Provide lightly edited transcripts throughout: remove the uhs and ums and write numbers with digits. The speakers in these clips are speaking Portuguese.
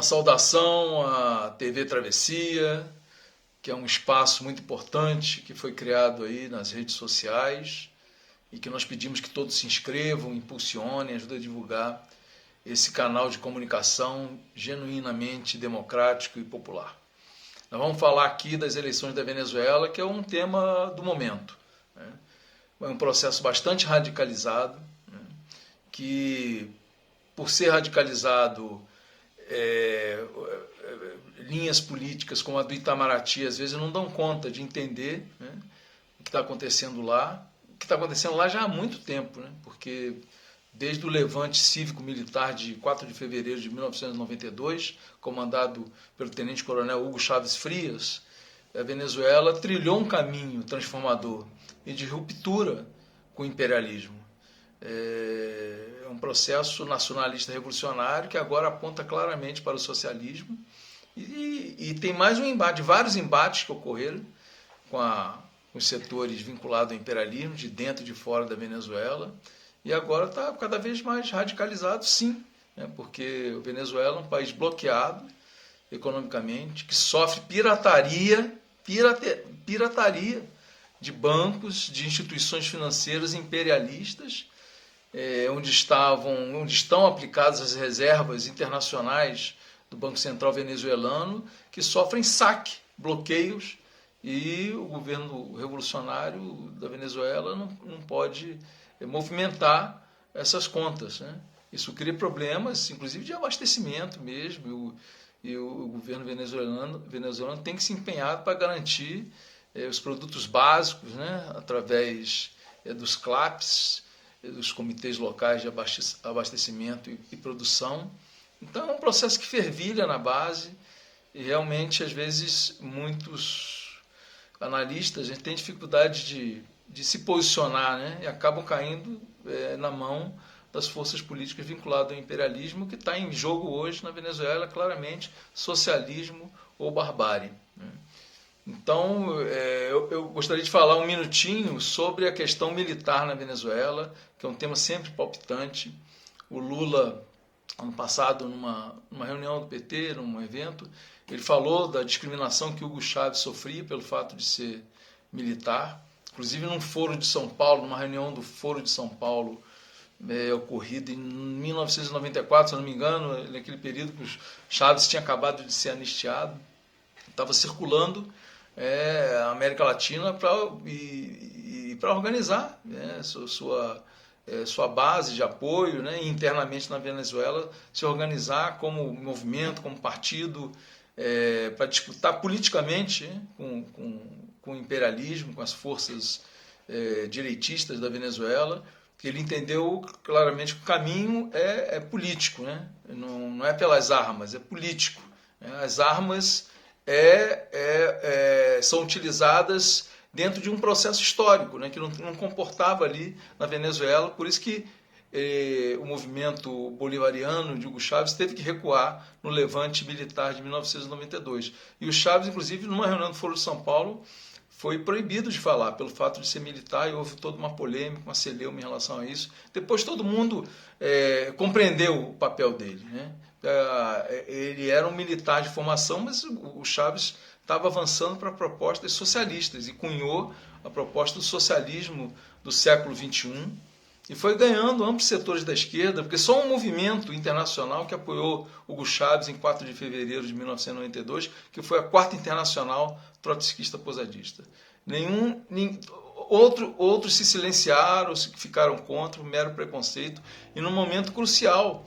saudação à TV Travessia, que é um espaço muito importante que foi criado aí nas redes sociais e que nós pedimos que todos se inscrevam, impulsionem, ajudem a divulgar esse canal de comunicação genuinamente democrático e popular. Nós vamos falar aqui das eleições da Venezuela, que é um tema do momento, né? É um processo bastante radicalizado, né? Que, por ser radicalizado, linhas políticas como a do Itamaraty às vezes não dão conta de entender, né, o que está acontecendo lá. O que está acontecendo lá já há muito tempo, né, porque desde o levante cívico-militar de 4 de fevereiro de 1992, comandado pelo tenente-coronel Hugo Chávez Frias, a Venezuela trilhou um caminho transformador e de ruptura com o imperialismo. É um processo nacionalista revolucionário que agora aponta claramente para o socialismo e tem mais um embate, vários embates que ocorreram com os setores vinculados ao imperialismo, de dentro e de fora da Venezuela, e agora está cada vez mais radicalizado, sim, né, porque a Venezuela é um país bloqueado economicamente, que sofre pirataria de bancos, de instituições financeiras imperialistas, onde estão aplicadas as reservas internacionais do Banco Central venezuelano, que sofrem saque, bloqueios, e o governo revolucionário da Venezuela não pode movimentar essas contas, né? Isso cria problemas, inclusive de abastecimento mesmo, e o governo venezuelano tem que se empenhar para garantir os produtos básicos, né, através dos CLAPs, dos comitês locais de abastecimento e produção. Então é um processo que fervilha na base e realmente, às vezes, muitos analistas têm dificuldade de se posicionar, né, e acabam caindo na mão das forças políticas vinculadas ao imperialismo, que está em jogo hoje na Venezuela, claramente, socialismo ou barbárie, né? Então, eu gostaria de falar um minutinho sobre a questão militar na Venezuela, que é um tema sempre palpitante. O Lula, ano passado, numa reunião do PT, num evento, ele falou da discriminação que Hugo Chávez sofria pelo fato de ser militar. Inclusive, num foro de São Paulo, numa reunião do Foro de São Paulo, ocorrida em 1994, se eu não me engano, naquele período que o Chávez tinha acabado de ser anistiado, estava circulando a América Latina para organizar, né, sua base de apoio, né, internamente na Venezuela, se organizar como movimento, como partido, para disputar politicamente com o imperialismo, com as forças direitistas da Venezuela. Ele entendeu claramente que o caminho é político, né? Não é pelas armas, é político, né? As armas são utilizadas dentro de um processo histórico, né, que não comportava ali na Venezuela, por isso que o movimento bolivariano de Hugo Chávez teve que recuar no levante militar de 1992. E o Chávez, inclusive, numa reunião do Foro de São Paulo, foi proibido de falar pelo fato de ser militar, e houve toda uma polêmica, uma celeuma em relação a isso. Depois todo mundo compreendeu o papel dele, né? Ele era um militar de formação, mas o Chávez estava avançando para propostas socialistas e cunhou a proposta do socialismo do século XXI e foi ganhando amplos setores da esquerda, porque só um movimento internacional que apoiou Hugo Chávez em 4 de fevereiro de 1992, que foi a Quarta Internacional Trotskista-Posadista. Outros se silenciaram, ficaram contra, um mero preconceito, e num momento crucial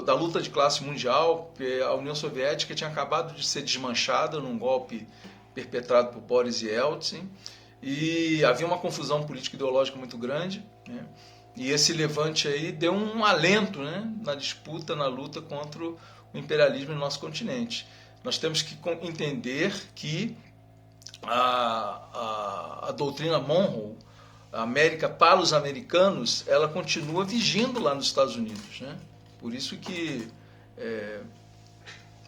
da luta de classe mundial, a União Soviética tinha acabado de ser desmanchada num golpe perpetrado por Boris Yeltsin, e havia uma confusão político-ideológica muito grande, né? E esse levante aí deu um alento, né, na disputa, na luta contra o imperialismo no nosso continente. Nós temos que entender que a doutrina Monroe, a América para os americanos, ela continua vigindo lá nos Estados Unidos, né? Por isso que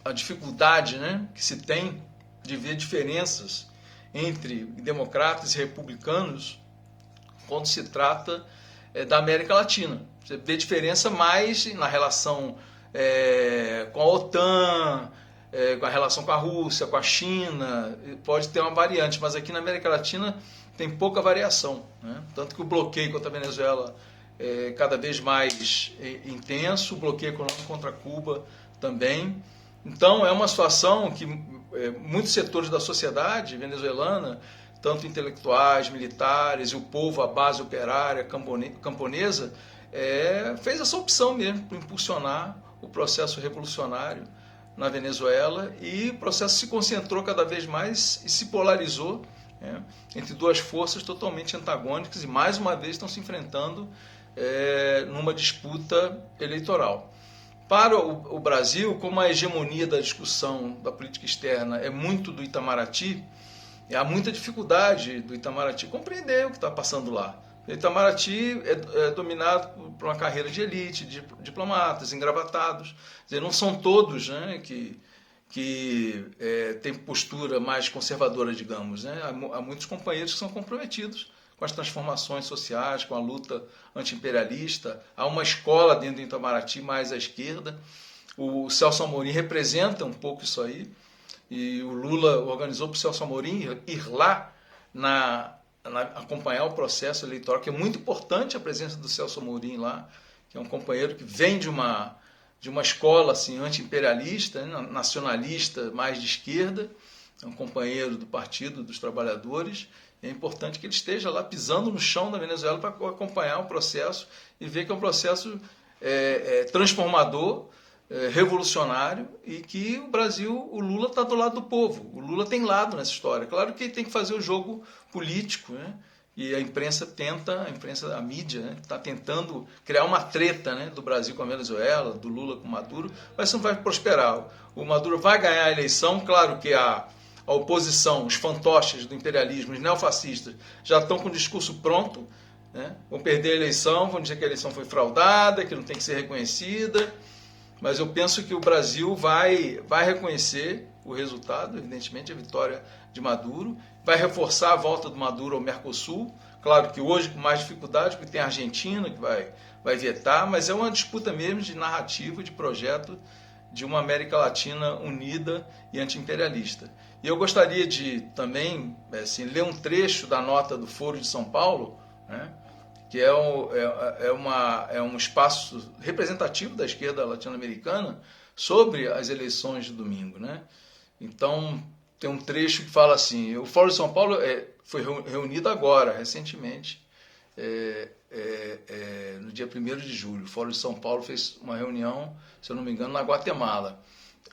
a dificuldade, né, que se tem de ver diferenças entre democratas e republicanos quando se trata da América Latina. Você vê diferença mais na relação com a OTAN, com a relação com a Rússia, com a China, pode ter uma variante, mas aqui na América Latina tem pouca variação, né? Tanto que o bloqueio contra a Venezuela é cada vez mais intenso, o bloqueio econômico contra Cuba também. Então é uma situação que muitos setores da sociedade venezuelana, tanto intelectuais, militares e o povo, a base operária, camponesa, fez essa opção mesmo para impulsionar o processo revolucionário na Venezuela, e o processo se concentrou cada vez mais e se polarizou, né, entre duas forças totalmente antagônicas, e mais uma vez estão se enfrentando numa disputa eleitoral. Para o Brasil, como a hegemonia da discussão da política externa é muito do Itamaraty, há muita dificuldade do Itamaraty compreender o que está passando lá. O Itamaraty é dominado por uma carreira de elite, de diplomatas engravatados. Quer dizer, não são todos, né, que têm postura mais conservadora, digamos, né? Há muitos companheiros que são comprometidos com as transformações sociais, com a luta anti-imperialista. Há uma escola dentro do Itamaraty mais à esquerda. O Celso Amorim representa um pouco isso aí, e o Lula organizou para o Celso Amorim ir lá acompanhar o processo eleitoral, que é muito importante a presença do Celso Amorim lá, que é um companheiro que vem de uma escola assim, anti-imperialista, né, nacionalista, mais de esquerda, é um companheiro do Partido dos Trabalhadores. É importante que ele esteja lá pisando no chão da Venezuela para acompanhar o processo e ver que é um processo transformador, revolucionário, e que o Brasil, o Lula está do lado do povo. O Lula tem lado nessa história. Claro que ele tem que fazer o jogo político, né? E a imprensa, a mídia, né, está tentando criar uma treta, né, do Brasil com a Venezuela, do Lula com o Maduro, mas isso não vai prosperar. O Maduro vai ganhar a eleição. Claro que a oposição, os fantoches do imperialismo, os neofascistas, já estão com o discurso pronto, né? Vão perder a eleição, vão dizer que a eleição foi fraudada, que não tem que ser reconhecida, mas eu penso que o Brasil vai reconhecer o resultado, evidentemente, a vitória de Maduro, vai reforçar a volta do Maduro ao Mercosul, claro que hoje com mais dificuldade, porque tem a Argentina que vai vetar, mas é uma disputa mesmo de narrativa, de projeto de uma América Latina unida e anti-imperialista. E eu gostaria de também ler um trecho da nota do Foro de São Paulo, né, que é um espaço representativo da esquerda latino-americana sobre as eleições de domingo, né? Então, tem um trecho que fala assim: o Foro de São Paulo foi reunido agora, recentemente, no dia 1º de julho. O Foro de São Paulo fez uma reunião, se eu não me engano, na Guatemala.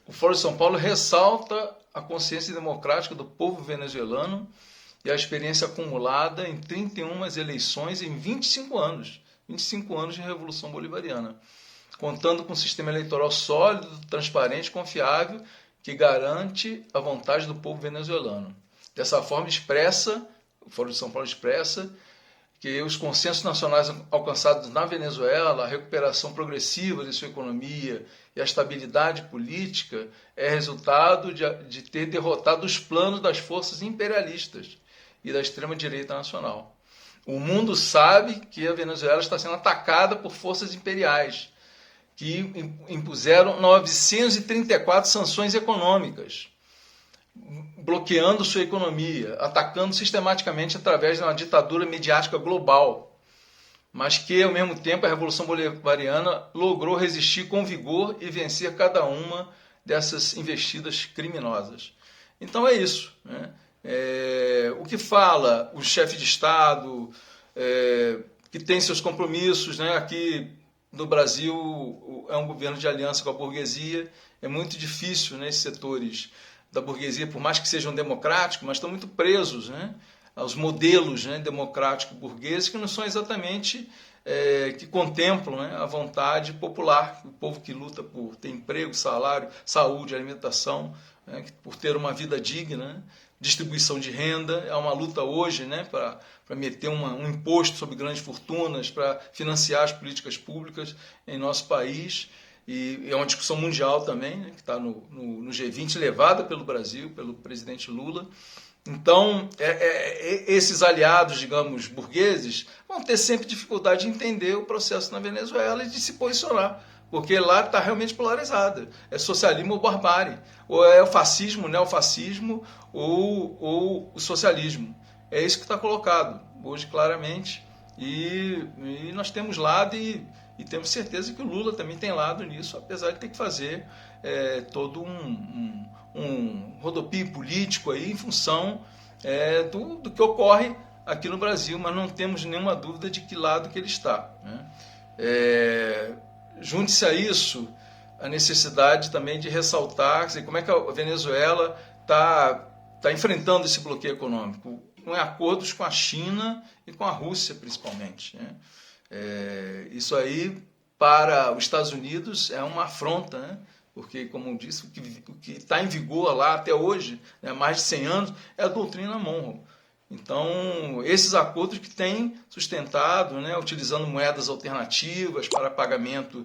O Foro de São Paulo ressalta a consciência democrática do povo venezuelano e a experiência acumulada em 31 eleições em 25 anos de Revolução Bolivariana, contando com um sistema eleitoral sólido, transparente e confiável, que garante a vontade do povo venezuelano. Dessa forma, o Foro de São Paulo expressa que os consensos nacionais alcançados na Venezuela, a recuperação progressiva de sua economia e a estabilidade política é resultado de ter derrotado os planos das forças imperialistas e da extrema-direita nacional. O mundo sabe que a Venezuela está sendo atacada por forças imperiais, que impuseram 934 sanções econômicas, bloqueando sua economia, atacando sistematicamente através de uma ditadura midiática global, mas que, ao mesmo tempo, a Revolução Bolivariana logrou resistir com vigor e vencer cada uma dessas investidas criminosas. Então é isso, né? O que fala o chefe de Estado, que tem seus compromissos, né? Aqui no Brasil é um governo de aliança com a burguesia, é muito difícil, né, esses setores da burguesia, por mais que sejam democráticos, mas estão muito presos, né, aos modelos, né, democráticos burgueses, que não são exatamente que contemplam, né, a vontade popular, o povo que luta por ter emprego, salário, saúde, alimentação, né, por ter uma vida digna, né, distribuição de renda. É uma luta hoje, né, para meter um imposto sobre grandes fortunas, para financiar as políticas públicas em nosso país. E é uma discussão mundial também, né, que está no G20, levada pelo Brasil, pelo presidente Lula. Então, esses aliados, digamos, burgueses, vão ter sempre dificuldade de entender o processo na Venezuela e de se posicionar, porque lá está realmente polarizada. É socialismo ou barbárie, ou é o fascismo, o neofascismo ou o socialismo. É isso que está colocado hoje claramente, e nós temos lado e temos certeza que o Lula também tem lado nisso, apesar de ter que fazer todo um rodopio político aí em função do que ocorre aqui no Brasil, mas não temos nenhuma dúvida de que lado que ele está, né? Junte-se a isso a necessidade também de ressaltar, quer dizer, como é que a Venezuela está enfrentando esse bloqueio econômico, com acordos com a China e com a Rússia, principalmente, né? Isso aí, para os Estados Unidos, é uma afronta, né? Porque, como eu disse, o que está em vigor lá até hoje, né, mais de 100 anos, é a doutrina Monroe. Então, esses acordos que têm sustentado, né, utilizando moedas alternativas para pagamento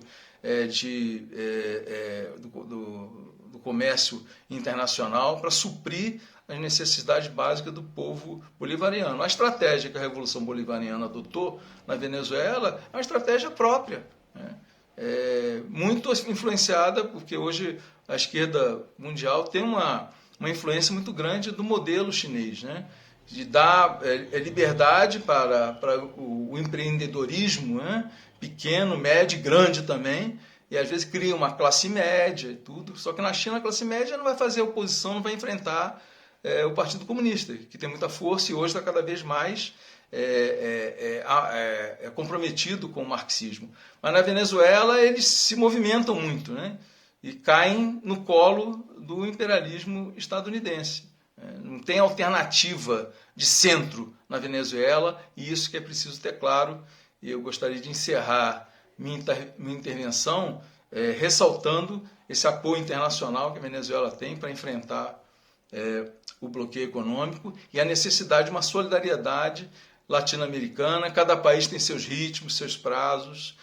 do comércio internacional para suprir as necessidades básicas do povo bolivariano. A estratégia que a Revolução Bolivariana adotou na Venezuela é uma estratégia própria, né? Muito influenciada, porque hoje a esquerda mundial tem uma influência muito grande do modelo chinês, né? De dar liberdade para o empreendedorismo, né? Pequeno, médio e grande também, e às vezes cria uma classe média e tudo. Só que na China a classe média não vai fazer oposição, não vai enfrentar o Partido Comunista, que tem muita força e hoje está cada vez mais comprometido com o marxismo. Mas na Venezuela eles se movimentam muito, né? E caem no colo do imperialismo estadunidense. Não tem alternativa de centro na Venezuela, e isso que é preciso ter claro. E eu gostaria de encerrar minha intervenção ressaltando esse apoio internacional que a Venezuela tem para enfrentar o bloqueio econômico e a necessidade de uma solidariedade latino-americana. Cada país tem seus ritmos, seus prazos.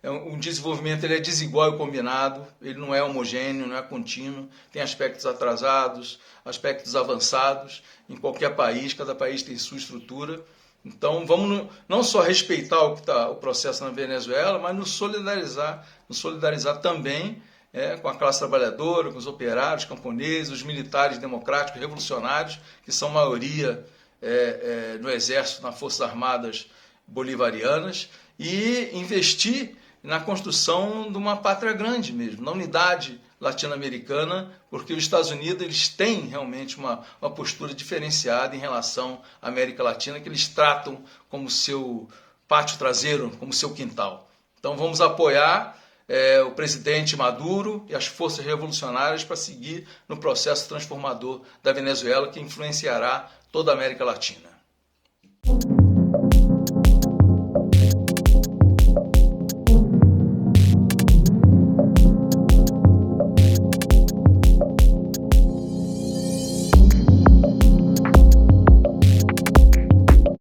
Um desenvolvimento ele é desigual e combinado, ele não é homogêneo, não é contínuo, tem aspectos atrasados, aspectos avançados em qualquer país, cada país tem sua estrutura. Então vamos não só respeitar o processo na Venezuela, mas nos solidarizar também com a classe trabalhadora, com os operários, camponeses, os militares democráticos, revolucionários, que são maioria no exército, nas forças armadas bolivarianas, e investir na construção de uma pátria grande mesmo, na unidade latino-americana, porque os Estados Unidos eles têm realmente uma postura diferenciada em relação à América Latina, que eles tratam como seu pátio traseiro, como seu quintal. Então vamos apoiar o presidente Maduro e as forças revolucionárias para seguir no processo transformador da Venezuela, que influenciará toda a América Latina.